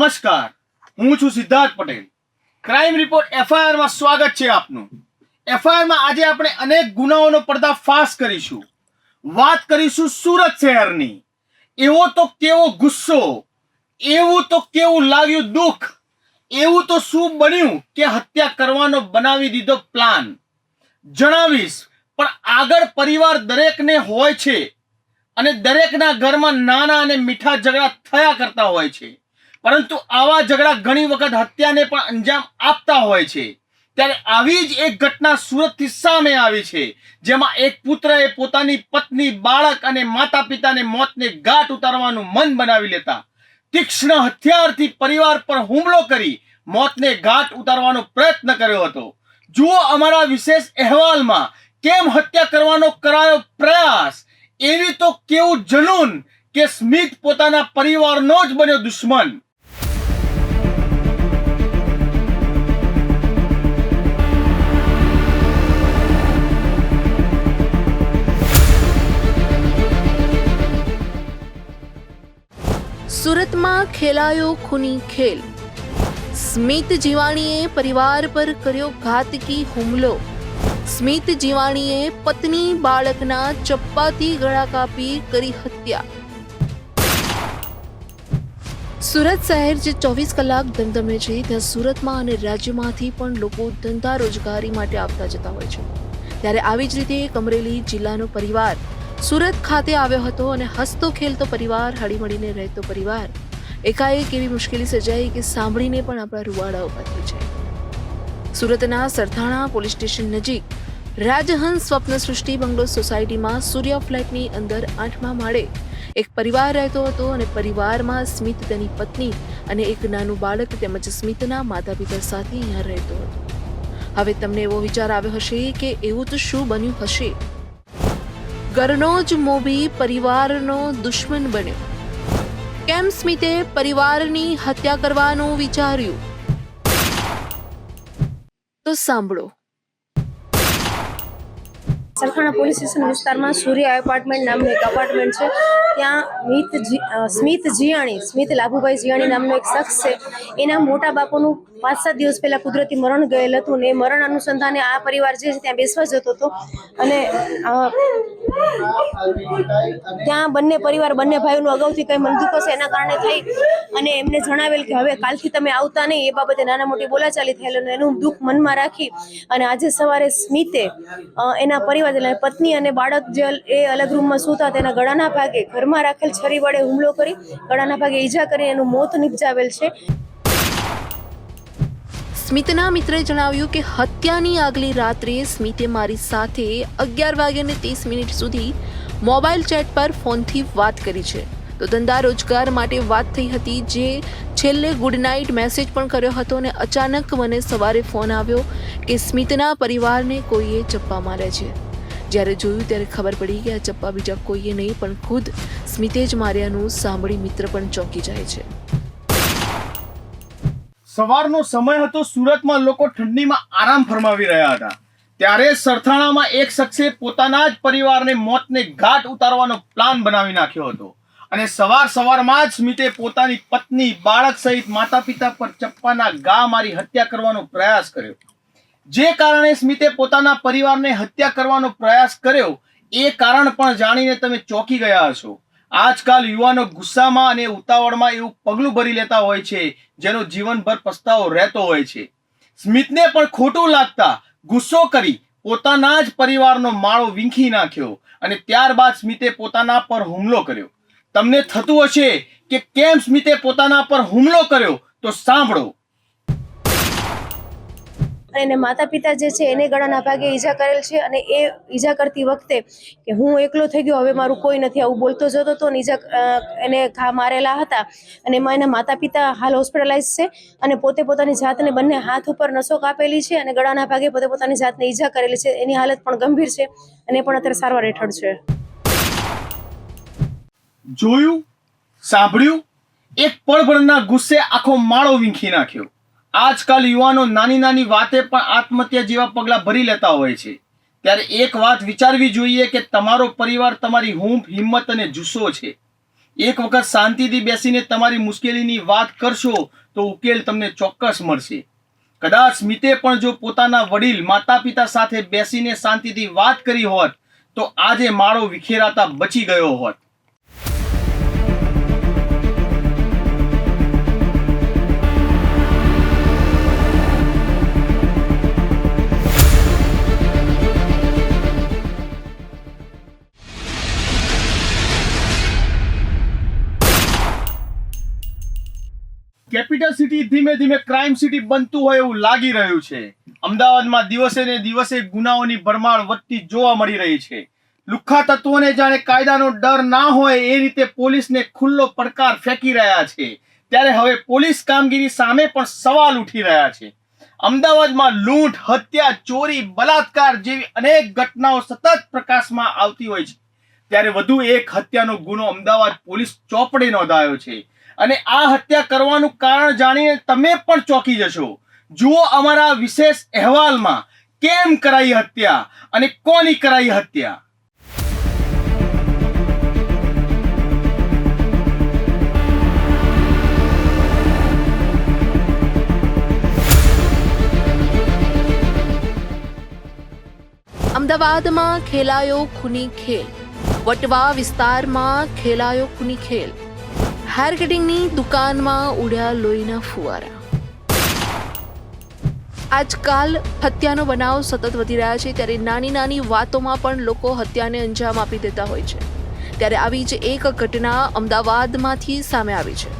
નમસ્કાર, હું છું Siddharth Patel. Crime report FIR માં સ્વાગત છે આપનું. એફઆઈઆર માં આજે આપણે અનેક ગુનાઓનો પર્દાફાશ કરીશું. વાત કરીશું સુરત શહેરની. એવો તો કેવો ગુસ્સો, એવું તો કેવું લાગ્યું દુઃખ, એવું તો શું બન્યું કે હત્યા કરવાનો બનાવી દીધો પ્લાન. જણાવીશ, પણ આગળ પરિવાર દરેકને હોય છે અને દરેકના ઘરમાં નાના અને મીઠા ઝઘડા થયા કરતા હોય છે. પરંતુ આવા ઝઘડા ઘણી વખત હત્યાને પણ અંજામ આપતા હોય છે. ત્યારે આવી જ એક ઘટના સુરતથી સામે આવી છે, જેમાં એક પુત્રએ પોતાની પત્ની, બાળક અને માતા પિતાને મોતને ઘાટ ઉતારવાનું મન બનાવી લેતા તીક્ષ્ણ હથિયારથી પરિવાર પર હુમલો કરી મોતને ઘાટ ઉતારવાનો પ્રયત્ન કર્યો હતો. જુઓ અમારા વિશેષ અહેવાલમાં કેમ હત્યા કરવાનો કરાયો પ્રયાસ. એવી તો કેવું જનૂન કે સ્મિત પોતાના પરિવારનો જ બન્યો દુશ્મન. સુરતમાં ખેલાયો ખૂની ખેલ. સ્મિત જીવાણીએ પરિવાર પર કર્યો ઘાતકી હુમલો. સ્મિત જીવાણીએ પત્ની, બાળકના ચપ્પાથી ગળા કાપી કરી હત્યા. સુરત શહેર જે 24 કલાક ધમધમે છે, ત્યાં સુરતમાં અને રાજ્યમાંથી પણ લોકો ધંધા રોજગારી માટે આવતા જતા હોય છે. ત્યારે આવી જ રીતે એક અમરેલી જિલ્લાનો પરિવાર સુરત ખાતે આવ્યો હતો અને હસતો ખેલતો પરિવાર, હળીમળીને રહેતો પરિવાર એકાએક એવી મુશ્કેલી સર્જાઈ કે સાંભળીને પણ આપણા રૂવાડા ઊભા થઈ જાય. સુરતના સરથાણા પોલીસ સ્ટેશન નજીક રાજહંસ સ્વપ્ન સૃષ્ટિ બંગલો સોસાયટીમાં સૂર્ય ફ્લેટની અંદર 8મા માળે એક પરિવાર રહેતો હતો અને પરિવારમાં સ્મિત, તેની પત્ની અને એક નાનું બાળક તેમજ સ્મિતના માતા પિતા સાથે અહીંયા રહેતો હતો. હવે તમને એવો વિચાર આવ્યો હશે કે એવું તો શું બન્યું હશે? ઘરનો જ મોભી પરિવારનો દુશ્મન બન્યો. કેમ સ્મિતે પરિવારની હત્યા કરવાનું વિચાર્યું? તો સાંભળો. સરથાણા પોલીસ સ્ટેશન વિસ્તારમાં સૂર્ય એપાર્ટમેન્ટ નામનું એક એપાર્ટમેન્ટ છે. ત્યાં સ્મિત જીયાણી, સ્મિત લાભુભાઈ જીયાણી નામનો એક શખ્સ છે. એના મોટા બાપુનું 5-7 દિવસ પહેલા કુદરતી મરણ ગયેલ હતું ને એ મરણ અનુસંધાને આ પરિવાર જે છે ત્યાં બેસવા જતો હતો અને ત્યાં બંને ભાઈઓનું અગાઉથી કંઈ મનદુખ હશે એના કારણે થઈ અને એમને જણાવેલ કે હવે કાલથી તમે આવતા નહીં. એ બાબતે નાના મોટી બોલાચાલી થયેલ અને એનું દુઃખ મનમાં રાખી અને આજે સવારે સ્મિતે એના પરિવાર, પત્ની અને બાળક જે એ અલગ રૂમમાં સૂતા તેના ગળાના ભાગે ઘરમાં રાખેલ છરી વડે હુમલો કરી ગળાના ભાગે ઈજા કરી એનું મોત નિપજાવેલ છે. સ્મિતના મિત્રે જણાવ્યું કે હત્યાની આગલી રાત્રે સ્મિતે મારી સાથે 11:30 સુધી મોબાઈલ ચેટ પર ફોનથી વાત કરી છે. તો ધંધા રોજગાર માટે વાત થઈ હતી, જે છેલ્લે ગુડ નાઇટ મેસેજ પણ કર્યો હતો અને અચાનક મને સવારે ફોન આવ્યો કે સ્મિતના પરિવારને કોઈએ ચપ્પા માર્યા છે. જ્યારે જોયું ત્યારે ખબર પડી કે આ ચપ્પા બીજા કોઈએ નહીં પણ ખુદ સ્મિતે જ માર્યાનું સાંભળી મિત્ર પણ ચોંકી જાય છે. સવારનો સમય હતો. સુરતમાં લોકો ઠંડીમાં આરામ ફરમાવી રહ્યા હતા. ત્યારે સરથાણામાં એક શખ્સે પોતાના જ પરિવારને મોતને ઘાટ ઉતારવાનો પ્લાન બનાવી નાખ્યો હતો અને સવારમાં જ સ્મિતે પોતાની પત્ની, બાળક સહિત માતા પિતા પર ચપ્પાના ઘા મારી હત્યા કરવાનો પ્રયાસ કર્યો. જે કારણે સ્મિતે પોતાના પરિવારને હત્યા કરવાનો પ્રયાસ કર્યો એ કારણ પણ જાણીને તમે ચોંકી ગયા હશો. આજકાલ યુવાનો ગુસ્સામાં અને ઉતાવળમાં એવું પગલું ભરી લેતા હોય છે જેનો જીવનભર પસ્તાવો રહેતો હોય છે. સ્મિતને પણ ખોટું લાગતા ગુસ્સો કરી પોતાના જ પરિવારનો માળો વીંખી નાખ્યો અને ત્યારબાદ સ્મિતે પોતાના પર હુમલો કર્યો. તમને થતું હશે કે કેમ સ્મિતે પોતાના પર હુમલો કર્યો, તો સાંભળો. અને માતા પિતા જે છે એને ગળાના ભાગે ઈજા કરેલ છે અને એ ઈજા કરતી વખતે કે હું એકલો થઈ ગયો, હવે મારું કોઈ નથી, આવું બોલતો જતો હતો ને એને ઘા મારેલા હતા અને એમાં એના માતા પિતા હાલ હોસ્પિટલાઇઝ છે અને પોતે પોતાની જાતને બંને હાથ ઉપર નસો કાપેલી છે અને ગળાના ભાગે પોતે પોતાની જાતને ઈજા કરેલી છે. એની હાલત પણ ગંભીર છે અને એ પણ અત્યારે સારવાર હેઠળ છે. જોયું, સાંભળ્યું? એક પળભરના ગુસ્સે આખો માળો વીંખી નાખ્યો. આજકાલ યુવાનો નાની નાની વાતે પણ આત્મહત્યા જેવા પગલાં ભરી લેતા હોય છે. ત્યારે એક વાત વિચારવી જોઈએ કે તમારો પરિવાર તમારી હૂંફ, હિંમત અને જુસ્સો છે. એક વખત શાંતિથી બેસીને તમારી મુશ્કેલીની વાત કરશો તો ઉકેલ તમને ચોક્કસ મળશે. કદાચ સ્મિતે પણ જો પોતાના વડીલ માતા પિતા સાથે બેસીને શાંતિથી વાત કરી હોત તો આજે માળો વિખેરાતા બચી ગયો હોત. કેપિટલ સિટી ધીમે ધીમે ક્રાઇમ સિટી બનતું હોય એવું લાગી રહ્યું છે. અમદાવાદમાં દિવસે ને દિવસે ગુનાઓની ભરમાર વધતી જોવા મળી રહી છે. લુખ્ખા તત્વોને જાણે કાયદાનો ડર ના હોય એ રીતે પોલીસને ખુલ્લો પડકાર ફેંકી રહ્યા છે. ત્યારે હવે પોલીસ કામગીરી સામે પણ સવાલ ઉઠી રહ્યા છે. અમદાવાદમાં લૂંટ, હત્યા, ચોરી, બલાત્કાર જેવી અનેક ઘટનાઓ સતત પ્રકાશમાં આવતી હોય છે. ત્યારે વધુ એક હત્યાનો ગુનો અમદાવાદ પોલીસ ચોપડે નોંધાયો છે. અને આ હત્યા કરવાનું કારણ જાણીને તમે પણ ચોંકી જશો. જુઓ અમારા વિશેષ અહેવાલમાં કેમ કરાઈ હત્યા અને કોની કરાઈ હત્યા. અમદાવાદમાં ખેલાયો ખૂની ખેલ. વટવા વિસ્તારમાં ખેલાયો ખૂની ખેલ. હેર કટિંગની દુકાનમાં ઉડ્યા લોહીના ફુવારા. આજકાલ હત્યાનો બનાવ સતત વધી રહ્યા છે, ત્યારે નાની નાની વાતોમાં પણ લોકો હત્યાને અંજામ આપી દેતા હોય છે. ત્યારે આવી જ એક ઘટના અમદાવાદમાંથી સામે આવી છે.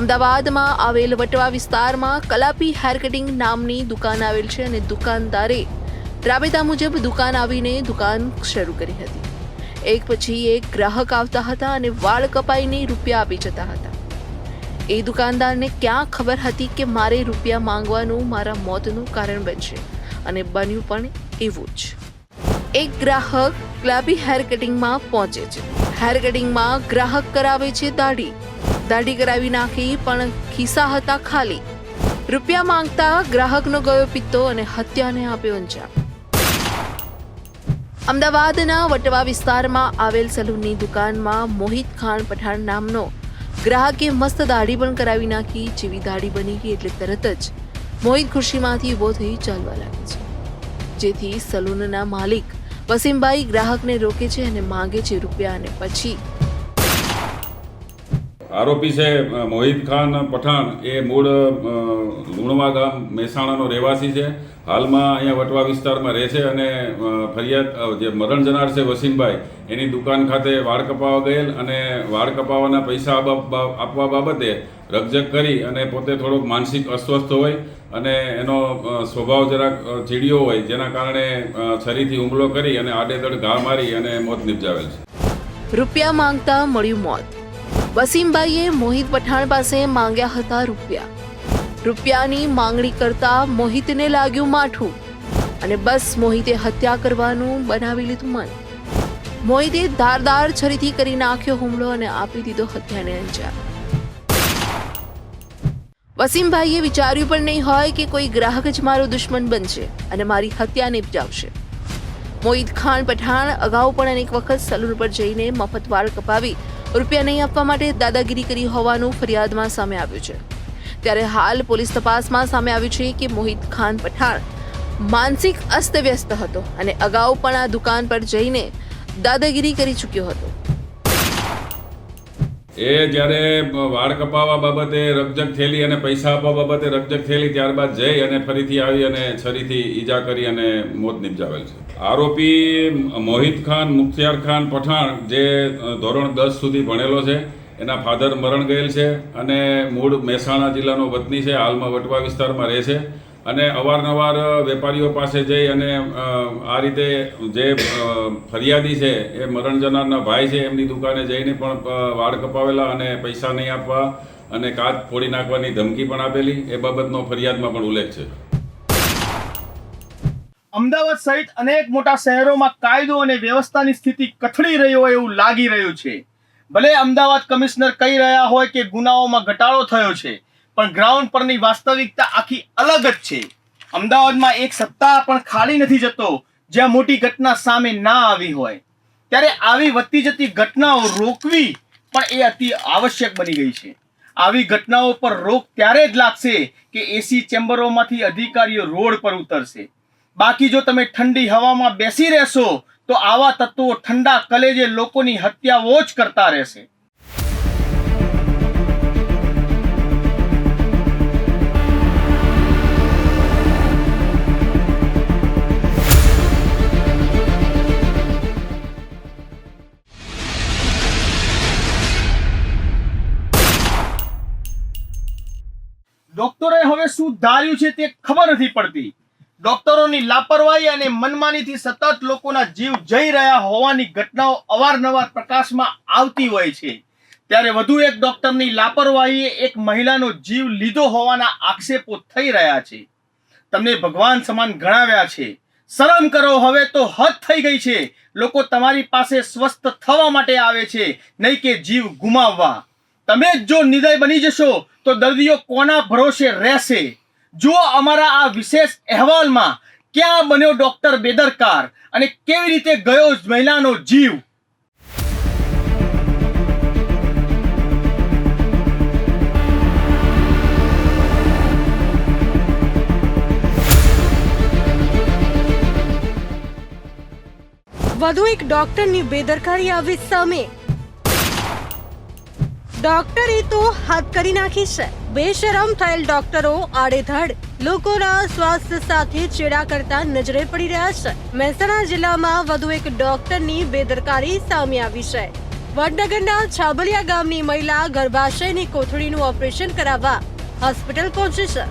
અમદાવાદમાં આવેલ વટવા વિસ્તારમાં કલાપી હેર કટિંગ નામની દુકાન આવેલ છે અને દુકાનદારે રાબેતા મુજબ દુકાન આવીને દુકાન શરૂ કરી હતી. એક પછી એક ગ્રાહક આવતા હતા અને વાળ કપાઈને રૂપિયા આપી જતા હતા. એ દુકાનદારને ક્યાં ખબર હતી કે મારે રૂપિયા માંગવાનું મારા મોતનું કારણ બનશે, અને બન્યું પણ એવું જ. એક ગ્રાહક ક્લાપી હેર કટિંગમાં પહોંચે છે. હેર કટિંગમાં ગ્રાહક કરાવે છે દાઢી. દાઢી કરાવી નાખી પણ ખિસ્સા હતા ખાલી. રૂપિયા માંગતા ગ્રાહકનો ગયો પિત્તો અને હત્યાને આપ્યો અંજામ. અમદાવાદના વટવા વિસ્તારમાં આવેલ સલૂનની દુકાનમાં મોહિત ખાન પઠાણ નામનો ગ્રાહકે મસ્ત દાઢી પણ કરાવી નાખી. જેવી દાઢી બની ગઈ એટલે તરત જ મોહિત ખુરશીમાંથી ઊભો થઈ ચાલવા લાગે છે, જેથી સલૂનના માલિક વસીમભાઈ ગ્રાહકને રોકે છે અને માંગે છે રૂપિયા. અને પછી આરોપી છે મોહિત ખાન પઠાણ, એ મૂળ લુણવા ગામ મહેસાણાનો રહેવાસી છે. હાલમાં અહીંયા વટવા વિસ્તારમાં રહે છે અને ફરિયાદ જે મરણ જનાર છે વસીમભાઈ, એની દુકાન ખાતે વાળ કપાવવા ગયેલ અને વાળ કપાવવાના પૈસા આપવા બાબતે રકઝક કરી અને પોતે થોડોક માનસિક અસ્વસ્થ હોય અને એનો સ્વભાવ જરાક ચીડિયો હોય, જેના કારણે છરીથી હુમલો કરી અને આડેધડ ઘા મારી અને મોત નિપજાવેલ છે. રૂપિયા માંગતા મળ્યું મોત. વસીમભાઈએ મોહિત પઠાણ પાસે માંગ્યા હતા રૂપિયા. રૂપિયાની માંગણી કરતા મોહિતને લાગ્યું માઠું અને બસ મોહિતે હત્યા કરવાનું બનાવી લીધું મન. મોહિતે ધારદાર છરીથી કરી નાખ્યો હુમલો અને આપી દીધો હત્યાને અંજામ. વસીમભાઈએ વિચાર્યું પણ નહીં હોય કે કોઈ ગ્રાહક જ મારો દુશ્મન બનશે અને મારી હત્યા નિપજાવશે. મોહિત ખાન પઠાણ અગાઉ પણ અનેક વખત સલૂન પર જઈને મફત વાળ કપાવી રૂપિયા નહીં આપવા માટે દાદાગીરી કરી હોવાનું ફરિયાદમાં સામે આવ્યું છે. ત્યારે હાલ પોલીસ તપાસમાં સામે આવ્યું છે કે મોહિત ખાન પઠાણ માનસિક અસ્તવ્યસ્ત હતો અને અગાઉ પણ આ દુકાન પર જઈને દાદાગીરી કરી ચૂક્યો હતો. એ જ્યારે વાળ કપાવવા બાબતે રકઝક થયેલી અને પૈસા આપવા બાબતે રકઝક થયેલી, ત્યારબાદ જઈ અને ફરીથી આવી અને છરીથી ઈજા કરી અને મોત નિપજાવેલ છે. આરોપી મોહિત ખાન મુખ્તિયાર ખાન પઠાણ, જે ધોરણ 10 સુધી ભણેલો છે, એના ફાધર મરણ ગયેલ છે અને મૂળ મહેસાણા જિલ્લાનો વતની છે. હાલમાં વટવા વિસ્તારમાં રહે છે અને અવારનવાર વેપારીઓ પાસે જઈ અને આ રીતે જે ફરિયાદી છે એ મરણ જનારના ભાઈ છે, એમની દુકાને જઈને પણ વાળ કપાવેલા અને પૈસા નહીં આપવા અને કાચ ફોડી નાખવાની ધમકી પણ આપેલી, એ બાબતનો ફરિયાદમાં પણ ઉલ્લેખ છે. અમદાવાદ સહિત અનેક મોટા શહેરોમાં કાયદો અને વ્યવસ્થાની સ્થિતિ કથળી રહી હોય એવું લાગી રહ્યું છે. ભલે અમદાવાદ કમિશનર કહી રહ્યા હોય કે ગુનાઓમાં ઘટાડો થયો છે, પણ ગ્રાઉન્ડ પરની વાસ્તવિકતા આખી અલગ જ છે. અમદાવાદમાં એક સપ્તાહ પણ ખાલી નથી જતો જ્યાં મોટી ઘટના સામે ના આવી હોય. ત્યારે આવી વધતી જતી ઘટનાઓ રોકવી પણ એ અતિ આવશ્યક બની ગઈ છે. આવી ઘટનાઓ પર રોક ત્યારે જ લાગશે કે એસી ચેમ્બરોમાંથી અધિકારીઓ રોડ પર ઉતરશે. બાકી જો તમે ઠંડી હવામાં બેસી રહેશો તો આવા તત્વો ઠંડા કલેજે લોકોની હત્યાઓ જ કરતા રહેશે. ડોક્ટરોએ હવે શું ધાર્યું છે તે ખબર નથી પડતી. ડોક્ટરોની લાપરવાહી અને મનમાનીથી સતત લોકોના જીવ જઈ રહ્યા હોવાની ઘટનાઓ અવારનવાર પ્રકાશમાં આવતી હોય છે. ત્યારે વધુ એક ડોક્ટરની લાપરવાહીએ એક મહિલાનો જીવ લીધો હોવાના આક્ષેપો થઈ રહ્યા છે. તમને ભગવાન સમાન ગણાવ્યા છે. શરમ કરો, હવે તો હદ થઈ ગઈ છે. લોકો તમારી પાસે સ્વસ્થ થવા માટે આવે છે, નહીં કે જીવ ગુમાવવા. તમે જ જો નિર્દય બની જશો તો દર્દીઓ કોના ભરોસે રહેશે? જુઓ અમારા આ વિશેષ અહેવાલમાં ક્યાં બન્યો ડોક્ટર બેદરકાર અને કેવી રીતે ગયો મહિલાનો જીવ. વધુ એક ડોક્ટરની બેદરકારી આવી સામે. ડોક્ટરે તો હાથ કરી નાખી છે. બેશરમ થયેલ ડોક્ટરો આડેધડ લોકોના સ્વાસ્થ્ય સાથે ચેડા કરતા નજરે પડી રહ્યા છે. મહેસાણા જિલ્લામાં વધુ એક ડોક્ટરની બેદરકારી સામે આવી છે. વડનગરના છાબલિયા ગામની મહિલા ગર્ભાશયની કોથળીનું ઓપરેશન કરાવવા હોસ્પિટલ પહોંચી છે,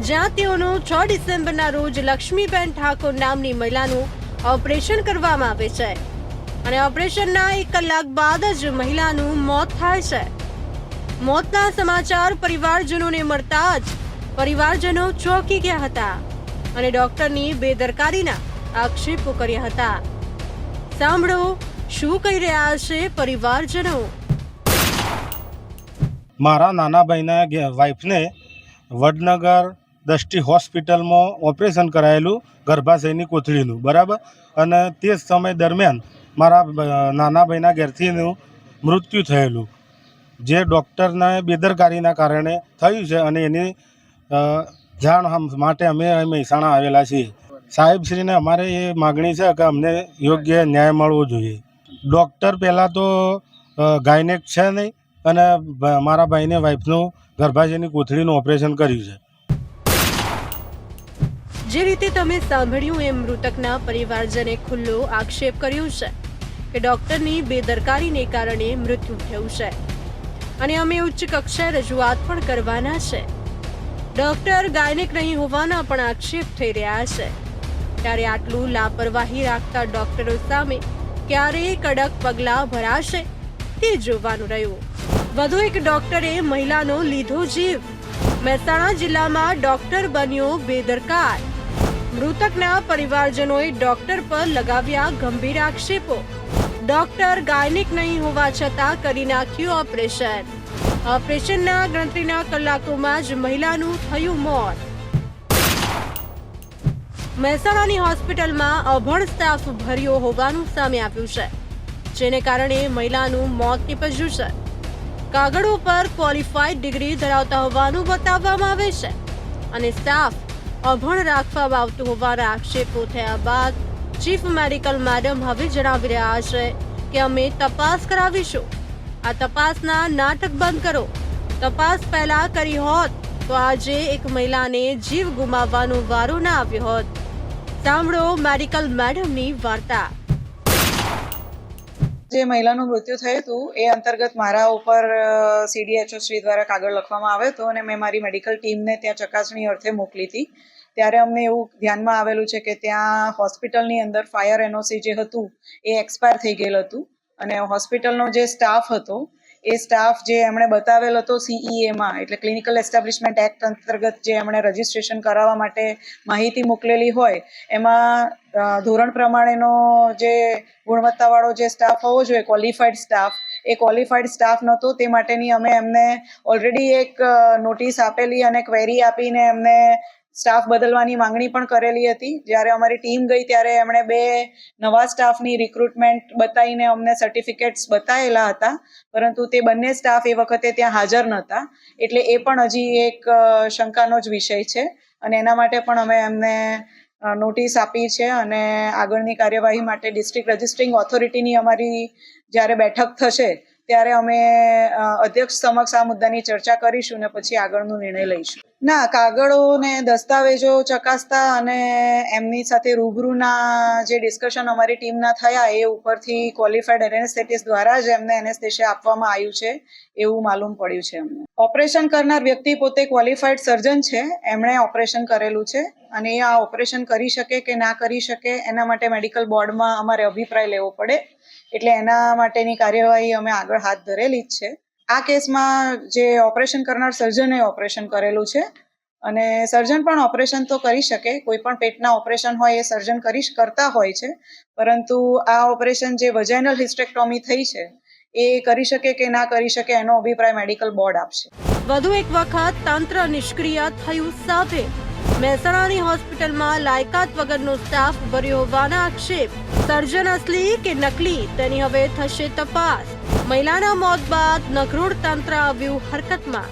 જ્યાં તેઓનું 6 ડિસેમ્બરના રોજ લક્ષ્મીબેન ઠાકોર નામની મહિલાનું ઓપરેશન કરવામાં આવે છે અને ઓપરેશનના 1 કલાક બાદ જ મહિલાનું મોત થાય છે. મોતના સમાચાર પરિવારજનોને મળતા જ પરિવારજનો ચોંકી ગયા હતા અને ડોક્ટરની બેદરકારીના આક્ષેપો કર્યા હતા. સાંભળો શું કહી રહ્યા છે પરિવારજનો. મારા નાના ભાઈના વાઈફને વડનગર દષ્ટિ હોસ્પિટલમાં ઓપરેશન કરાયેલું ગર્ભાશયની કોથળીનું, બરાબર, અને તે સમય દરમિયાન મારા નાના ભાઈના ઘેરથીનું મૃત્યુ થયેલું, જે ડૉક્ટરના બેદરકારીના કારણે થયું છે અને એની જાણ માટે અમે મહેસાણા આવેલા છીએ. સાહેબશ્રીને અમારે એ માગણી છે કે અમને યોગ્ય ન્યાય મળવો જોઈએ. ડૉક્ટર પહેલાં તો ગાયનેક છે નહીં અને મારા ભાઈને વાઈફનું ગર્ભાશયની કોથળીનું ઓપરેશન કર્યું છે. જે રીતે તમે સાંભળ્યું એમ મૃતકના પરિવારજને ખુલ્લો આક્ષેપ કર્યો છે કે ડોક્ટરની બેદરકારીને કારણે મૃત્યુ થયું છે અને અમે ઉચ્ચ કક્ષાએ રજૂઆત પણ કરવાના છે. ડોક્ટર ગાયનેક નહીં હોવાના પણ આક્ષેપ થઈ રહ્યા છે. ત્યારે આટલું લાપરવાહી રાખતા ડોક્ટરો સામે ક્યારે કડક પગલાં ભરાશે તે જોવાનું રહ્યું. વધુ એક ડોક્ટરે મહિલાનો લીધો જીવ. મહેસાણા જિલ્લામાં ડોક્ટર બન્યો બેદરકાર. મૃતકના પરિવારજનોએ ડોક્ટર પર લગાવ્યા ગંભીર આક્ષેપો. ડોક્ટર ગાયનેક નહીં હોવા છતાં કરી નાખ્યું ઓપરેશન. ઓપરેશનના ગણતરીના કલાકોમાં જ મહિલાનું થયું મોત. મહેસાણાની હોસ્પિટલમાં અભણ સ્ટાફ ભર્યો હોવાનું સામે આવ્યું છે, જેને કારણે મહિલાનું મોત નીપજ્યું છે. કાગળો પર ક્વોલિફાઈડ ડિગ્રી ધરાવતા હોવાનું બતાવવામાં આવે છે અને સ્ટાફ અભણ રાખવામાં આવતું હોવાના આક્ષેપો થયા બાદ ચીફ મેડિકલ મેડમ હવે જણાવી રહ્યા છે કે અમે તપાસ કરાવીશું. આ તપાસના નાટક બંધ કરો. તપાસ પહેલા કરી હોત તો આજે એક મહિલાને જીવ ગુમાવવાનો વારો ના આવ્યો હોત. સાંભળો મેડિકલ મેડમની વાર્તા. જે મહિલાનું મૃત્યુ થયું હતું એ અંતર્ગત મારા ઉપર CDHO શ્રી દ્વારા કાગળ લખવામાં આવ્યો હતો અને મેં મારી મેડિકલ ટીમને ત્યાં ચકાસણી અર્થે મોકલી હતી. ત્યારે અમને એવું ધ્યાનમાં આવેલું છે કે ત્યાં હોસ્પિટલની અંદર ફાયર NOC જે હતું એ એક્સપાયર થઈ ગયેલું હતું અને હોસ્પિટલનો જે સ્ટાફ હતો એ સ્ટાફ જે એમણે બતાવેલ હતો CEA એટલે ક્લિનિકલ એસ્ટાબ્લિશમેન્ટ એક્ટ અંતર્ગત જે એમણે રજિસ્ટ્રેશન કરાવવા માટે માહિતી મોકલેલી હોય એમાં ધોરણ પ્રમાણેનો જે ગુણવત્તાવાળો જે સ્ટાફ હોવો જોઈએ, ક્વોલિફાઈડ સ્ટાફ, એ ક્વોલિફાઈડ સ્ટાફ નહોતો. તે માટેની અમે એમને ઓલરેડી એક નોટિસ આપેલી અને ક્વેરી આપીને એમને સ્ટાફ બદલવાની માંગણી પણ કરેલી હતી. જ્યારે અમારી ટીમ ગઈ ત્યારે એમણે 2 નવા સ્ટાફની રિક્રુટમેન્ટ બતાવીને અમને સર્ટિફિકેટ્સ બતાવેલા હતા, પરંતુ તે બંને સ્ટાફ એ વખતે ત્યાં હાજર નહોતા. એટલે એ પણ હજી એક શંકાનો જ વિષય છે અને એના માટે પણ અમે એમને નોટિસ આપી છે અને આગળની કાર્યવાહી માટે ડિસ્ટ્રિક્ટ રજિસ્ટ્રિંગ ઓથોરિટીની અમારી જ્યારે બેઠક થશે ત્યારે અમે અધ્યક્ષ સમક્ષ આ મુદ્દાની ચર્ચા કરીશું ને પછી આગળનો નિર્ણય લઈશું. ના, કાગળો ને દસ્તાવેજો ચકાસતા અને એમની સાથે રૂબરૂના જે ડિસ્કશન અમારી ટીમના થયા એ ઉપરથી ક્વોલિફાઈડ એનેસ્થેટિસ્ટ દ્વારા જ એમને એનેસ્થેશિયા આપવામાં આવ્યું છે એવું માલુમ પડ્યું છે અમને. ઓપરેશન કરનાર વ્યક્તિ પોતે ક્વોલિફાઈડ સર્જન છે, એમણે ઓપરેશન કરેલું છે અને એ આ ઓપરેશન કરી શકે કે ના કરી શકે એના માટે મેડિકલ બોર્ડમાં અમારે અભિપ્રાય લેવો પડે, એટલે એના માટેની કાર્યવાહી અમે આગળ હાથ ધરેલી જ છે. આ કેસમાં જે ઓપરેશન કરનાર સર્જને ઓપરેશન કરેલું છે અને સર્જન પણ ઓપરેશન તો કરી શકે, કોઈ પણ પેટના ઓપરેશન હોય એ સર્જન કરતા હોય છે, પરંતુ આ ઓપરેશન જે વજાઇનલ હિસ્ટેક્ટોમી થઈ છે એ કરી શકે કે ના કરી શકે એનો અભિપ્રાય મેડિકલ બોર્ડ આપશે. વધુ એક વખત તંત્ર નિષ્ક્રિય થયું સાબિત. મહેસાણાની હોસ્પિટલમાં લાયકાત વગરનો સ્ટાફ ભર્યો હોવાના આક્ષેપ. સર્જન અસલી કે નકલી તેની હવે થશે તપાસ. મહિલાના મોત બાદ નકરોડ તંત્ર આવ્યું હરકતમાં.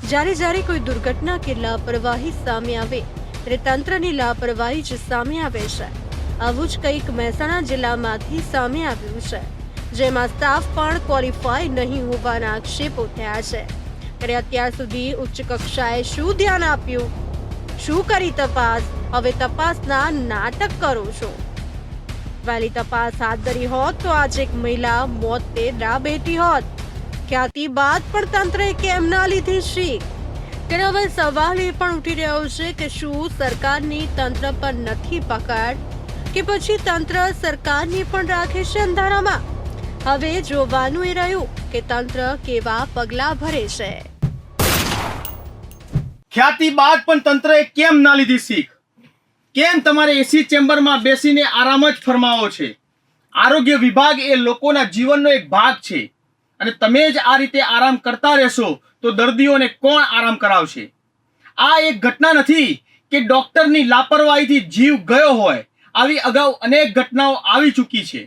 જ્યારે કોઈ દુર્ઘટના કે લાપરવાહી સામે આવે ત્યારે તંત્રની લાપરવાહી જ સામે આવે છે. આવું જ કંઈક મહેસાણા જિલ્લામાંથી સામે આવ્યું છે, જેમાં સ્ટાફ પણ ક્વોલિફાય નહીં હોવાના આક્ષેપો થયા છે. ત્યારે અત્યાર સુધી ઉચ્ચ કક્ષાએ શું ધ્યાન આપ્યું, શું કરી તપાસ? હવે તપાસના નાટક કરો છો. વહેલી તપાસ હાથ ધરી હોત તો આજે એક મહિલા મોતને રાહ બેઠી હોત. ખ્યાતિ બાદ પણ તંત્રએ કેમ ના લીધી શીખ? ત્યારે હવે સવાલ એ પણ ઉઠી રહ્યો છે કે શું સરકારની તંત્ર પર નથી પકડ કે પછી તંત્ર સરકારની પણ રાખે છે અંધારામાં? હવે જોવાનું એ રહ્યું કે તંત્ર કેવા પગલાં ભરે છે. ખ્યાતિ બાદ પણ તંત્રએ કેમ ના લીધી શીખ? કેમ તમારે એસી ચેમ્બરમાં બેસીને આરામ જ ફરમાવો છે? આરોગ્ય વિભાગ એ લોકોના જીવનનો એક ભાગ છે અને તમે જ આ રીતે આરામ કરતા રહેશો તો દર્દીઓને કોણ આરામ કરાવશે? આ એક ઘટના નથી કે ડોક્ટરની લાપરવાહીથી જીવ ગયો હોય. આવી અગાઉ અનેક ઘટનાઓ આવી ચૂકી છે.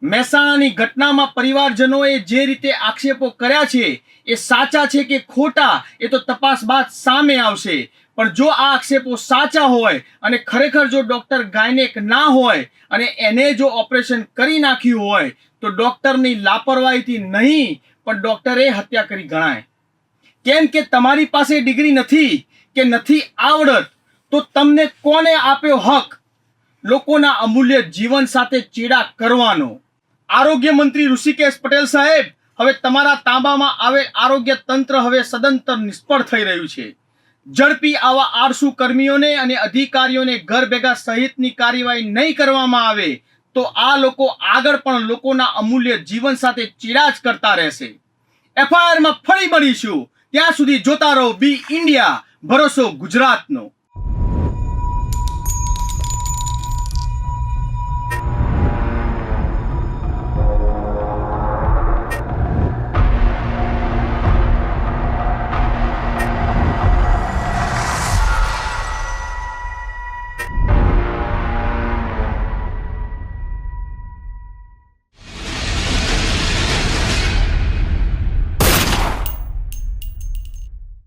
મહેસાણાની ઘટનામાં પરિવારજનોએ જે રીતે આક્ષેપો કર્યા છે એ સાચા છે કે ખોટા એ તો તપાસ બાદ સામે આવશે. પણ જો આ આક્ષેપો સાચા હોય અને ખરેખર જો ડોક્ટર ગાયનેક ના હોય અને એને જો ઓપરેશન કરી નાખ્યું હોય તો ડોક્ટરની લાપરવાહીથી નહીં પણ ડોક્ટરે હત્યા કરી ગણાય. કેમ કે તમારી પાસે ડિગ્રી નથી કે નથી આવડત તો તમને કોને આપ્યો હક લોકોના અમૂલ્ય જીવન સાથે ચેડા કરવાનો? આરોગ્ય મંત્રી ઋષિકેશ પટેલ સાહેબ, હવે તમારા તાંબામાં આવેલ આરોગ્ય તંત્ર હવે સદંતર નિષ્ફળ થઈ રહ્યું છે. ઝડપી આવા આળસુ કર્મીઓને અને અધિકારીઓને ઘર ભેગા સહિતની કાર્યવાહી નહીં કરવામાં આવે તો આ લોકો આગળ પણ લોકોના અમૂલ્ય જીવન સાથે ચેડા જ કરતા રહેશે. FIRમાં ફરી મળીશું. ત્યાં સુધી જોતા રહો બી ઇન્ડિયા, ભરોસો ગુજરાતનો.